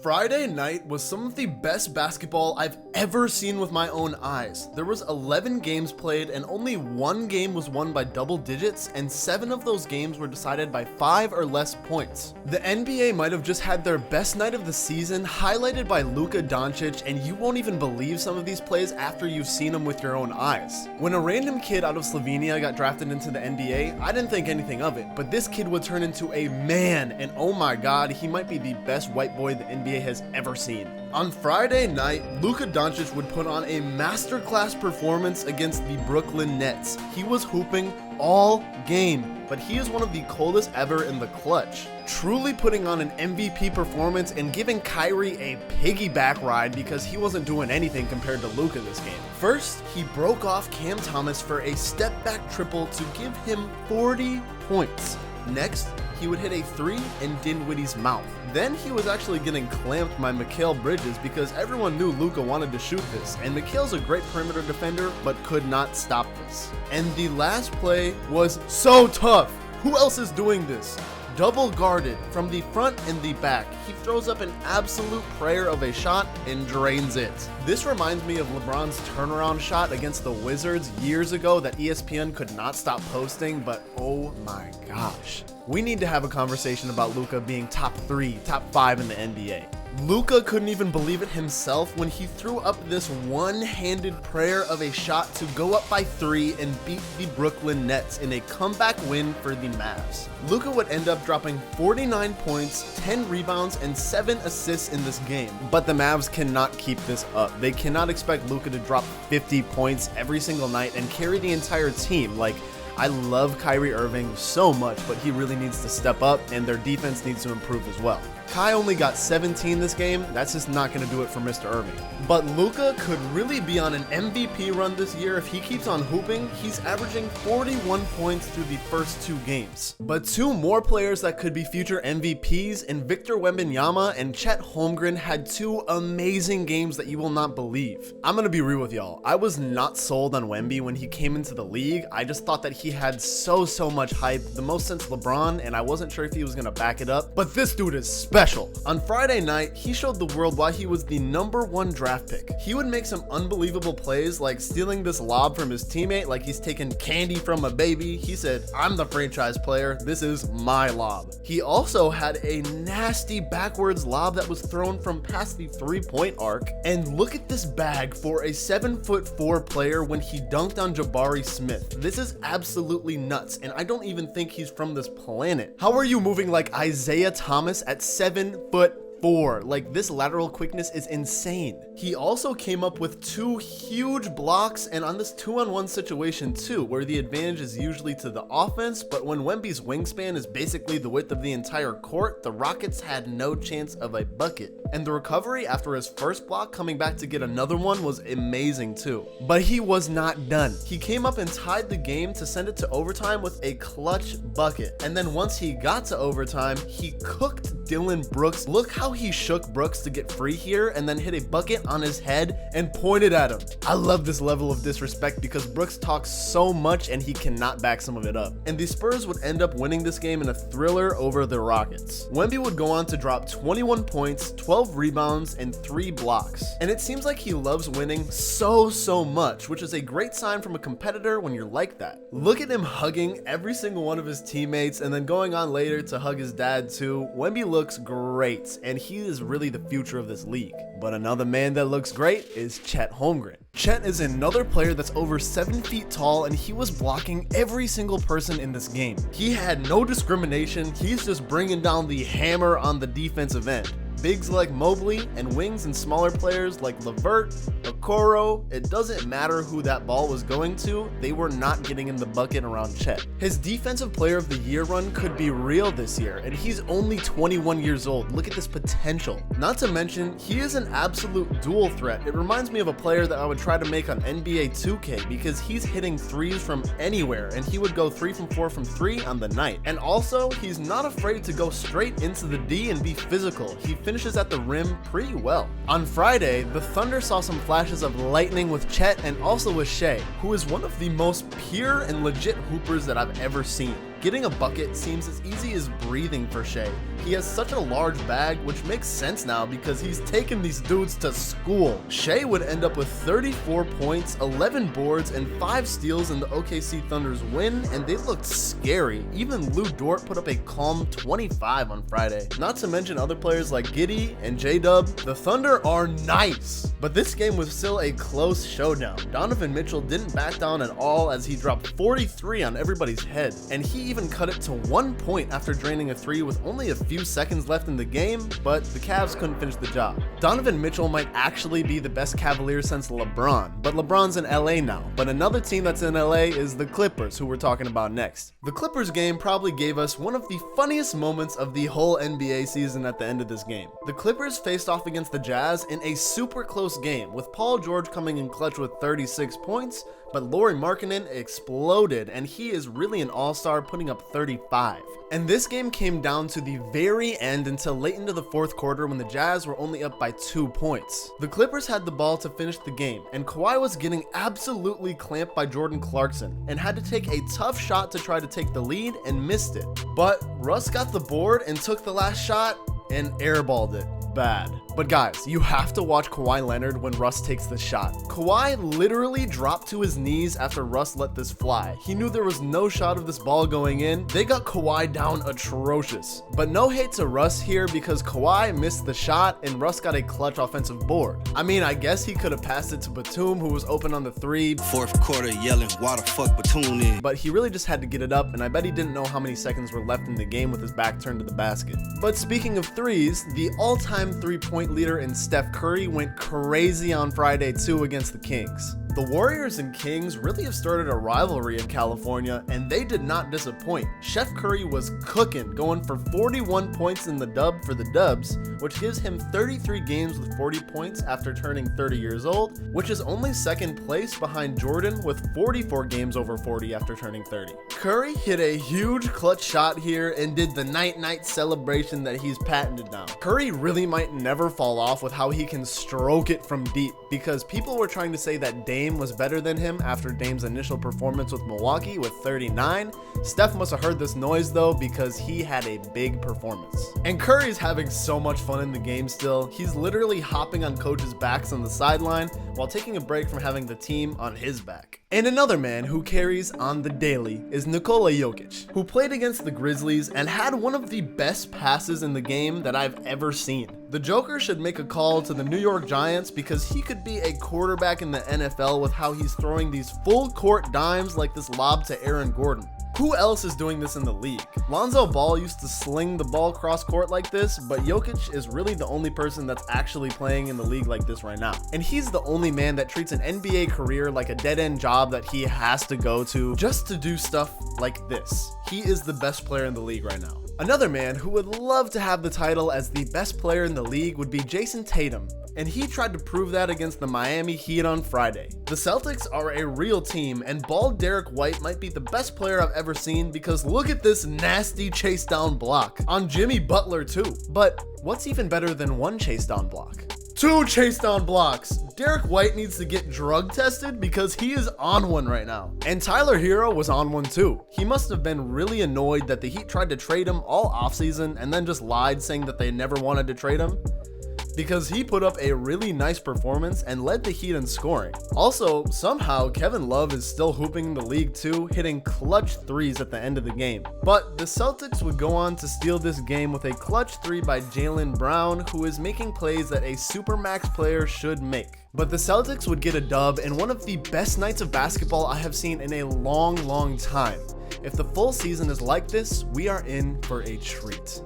Friday night was some of the best basketball I've ever seen with my own eyes. There was 11 games played and only one game was won by double digits, and 7 of those games were decided by 5 or less points. The NBA might have just had their best night of the season, highlighted by Luka Donic, and you won't even believe some of these plays after you've seen them with your own eyes. When a random kid out of Slovenia got drafted into the NBA, I didn't think anything of it, but this kid would turn into a man, and oh my god, he might be the best white boy the NBA has ever seen. On Friday night, Luka Donic would put on a masterclass performance against the Brooklyn Nets. He was hooping all game, but he is one of the coldest ever in the clutch, truly putting on an MVP performance and giving Kyrie a piggyback ride because he wasn't doing anything compared to Luka this game. First, he broke off Cam Thomas for a step-back triple to give him 40 points. Next, he would hit a 3 in Dinwiddie's mouth. Then he was actually getting clamped by Mikal Bridges because everyone knew Luka wanted to shoot this, and Mikal's a great perimeter defender but could not stop this. And the last play was so tough. Who else is doing this? Double guarded from the front and the back. He throws up an absolute prayer of a shot and drains it. This reminds me of LeBron's turnaround shot against the Wizards years ago that ESPN could not stop posting, but oh my gosh. We need to have a conversation about Luka being top 3, top 5 in the NBA. Luka couldn't even believe it himself when he threw up this one-handed prayer of a shot to go up by 3 and beat the Brooklyn Nets in a comeback win for the Mavs. Luka would end up dropping 49 points, 10 rebounds, and 7 assists in this game, but the Mavs cannot keep this up. They cannot expect Luka to drop 50 points every single night and carry the entire team. Like, I love Kyrie Irving so much, but he really needs to step up, and their defense needs to improve as well. Kai only got 17 this game. That's just not going to do it for Mr. Irving. But Luka could really be on an MVP run this year if he keeps on hooping. He's averaging 41 points through the first 2 games. But 2 more players that could be future MVPs in Victor Wembanyama and Chet Holmgren had 2 amazing games that you will not believe. I'm going to be real with y'all. I was not sold on Wemby when he came into the league. I just thought that he had so much hype, the most since LeBron, and I wasn't sure if he was going to back it up. But this dude is special. On Friday night, he showed the world why he was the #1 draft pick. He would make some unbelievable plays like stealing this lob from his teammate like he's taking candy from a baby. He said, "I'm the franchise player. This is my lob." He also had a nasty backwards lob that was thrown from past the 3-point arc. And look at this bag for a 7'4" player when he dunked on Jabari Smith. This is absolutely nuts, and I don't even think he's from this planet. How are you moving like Isaiah Thomas at 7'4"? Like, this lateral quickness is insane. He also came up with 2 huge blocks, and on this 2-on-1 situation too, where the advantage is usually to the offense, but when Wemby's wingspan is basically the width of the entire court, the Rockets had no chance of a bucket. And the recovery after his first block coming back to get another one was amazing too. But he was not done. He came up and tied the game to send it to overtime with a clutch bucket. And then once he got to overtime, he cooked Dylan Brooks. Look how he shook Brooks to get free here and then hit a bucket on his head and pointed at him. I love this level of disrespect because Brooks talks so much and he cannot back some of it up. And the Spurs would end up winning this game in a thriller over the Rockets. Wemby would go on to drop 21 points, 12 rebounds, and 3 blocks. And it seems like he loves winning so much, which is a great sign from a competitor when you're like that. Look at him hugging every single one of his teammates and then going on later to hug his dad too. Wemby looks great, and he is really the future of this league. But another man that looks great is Chet Holmgren. Chet is another player that's over 7 feet tall, and he was blocking every single person in this game. He had no discrimination. He's just bringing down the hammer on the defensive end. Bigs like Mobley and wings and smaller players like LeVert, Okoro, it doesn't matter who that ball was going to, they were not getting in the bucket around Chet. His defensive player of the year run could be real this year, and he's only 21 years old. Look at this potential. Not to mention, he is an absolute dual threat. It reminds me of a player that I would try to make on NBA 2K because he's hitting 3s from anywhere, and he would go 3 from 4 from 3 on the night. And also, he's not afraid to go straight into the D and be physical. He finishes at the rim pretty well. On Friday, the Thunder saw some flashes of lightning with Chet and also with Shea, who is one of the most pure and legit hoopers that I've ever seen. Getting a bucket seems as easy as breathing for Shea. He has such a large bag, which makes sense now because he's taken these dudes to school. Shea would end up with 34 points, 11 boards, and 5 steals in the OKC Thunder's win, and they looked scary. Even Lou Dort put up a calm 25 on Friday. Not to mention other players like Giddey and J-Dub. The Thunder are nice, but this game was still a close showdown. Donovan Mitchell didn't back down at all as he dropped 43 on everybody's head, and he even cut it to 1 point after draining a 3 with only a few seconds left in the game, but the Cavs couldn't finish the job. Donovan Mitchell might actually be the best Cavalier since LeBron, but LeBron's in LA now. But another team that's in LA is the Clippers, who we're talking about next. The Clippers game probably gave us one of the funniest moments of the whole NBA season at the end of this game. The Clippers faced off against the Jazz in a super close game, with Paul George coming in clutch with 36 points, but Lauri Markkanen exploded, and he is really an all-star, putting up 35. And this game came down to the very end until late into the fourth quarter when the Jazz were only up by 2 points. The Clippers had the ball to finish the game, and Kawhi was getting absolutely clamped by Jordan Clarkson and had to take a tough shot to try to take the lead and missed it. But Russ got the board and took the last shot and airballed it. Bad. But guys, you have to watch Kawhi Leonard when Russ takes the shot. Kawhi literally dropped to his knees after Russ let this fly. He knew there was no shot of this ball going in. They got Kawhi down atrocious. But no hate to Russ here because Kawhi missed the shot and Russ got a clutch offensive board. I mean, I guess he could have passed it to Batum, who was open on the 3. Fourth quarter yelling, why the fuck Batum in? But he really just had to get it up, and I bet he didn't know how many seconds were left in the game with his back turned to the basket. But speaking of threes, the all-time three-point leader in Steph Curry went crazy on Friday too against the Kings. The Warriors and Kings really have started a rivalry in California, and they did not disappoint. Chef Curry was cooking, going for 41 points in the dub for the Dubs, which gives him 33 games with 40 points after turning 30 years old, which is only second place behind Jordan with 44 games over 40 after turning 30. Curry hit a huge clutch shot here and did the night-night celebration that he's patented now. Curry really might never fall off with how he can stroke it from deep, because people were trying to say that Dame was better than him after Dame's initial performance with Milwaukee with 39. Steph must have heard this noise though, because he had a big performance. And Curry's having so much fun in the game still. He's literally hopping on coaches' backs on the sideline while taking a break from having the team on his back. And another man who carries on the daily is Nikola Jokic, who played against the Grizzlies and had one of the best passes in the game that I've ever seen. The Joker should make a call to the New York Giants because he could be a quarterback in the NFL with how he's throwing these full court dimes like this lob to Aaron Gordon. Who else is doing this in the league? Lonzo Ball used to sling the ball cross court like this, but Jokic is really the only person that's actually playing in the league like this right now. And he's the only man that treats an NBA career like a dead-end job that he has to go to just to do stuff like this. He is the best player in the league right now. Another man who would love to have the title as the best player in the league would be Jason Tatum, and he tried to prove that against the Miami Heat on Friday. The Celtics are a real team, and bald Derek White might be the best player I've ever seen because look at this nasty chase down block on Jimmy Butler too. But what's even better than one chase down block? 2 chase down blocks. Derek White needs to get drug tested because he is on one right now. And Tyler Hero was on one too. He must have been really annoyed that the Heat tried to trade him all offseason and then just lied saying that they never wanted to trade him, because he put up a really nice performance and led the Heat in scoring. Also, somehow Kevin Love is still hooping in the league too, hitting clutch threes at the end of the game. But the Celtics would go on to steal this game with a clutch 3 by Jaylen Brown, who is making plays that a supermax player should make. But the Celtics would get a dub in one of the best nights of basketball I have seen in a long time. If the full season is like this, we are in for a treat.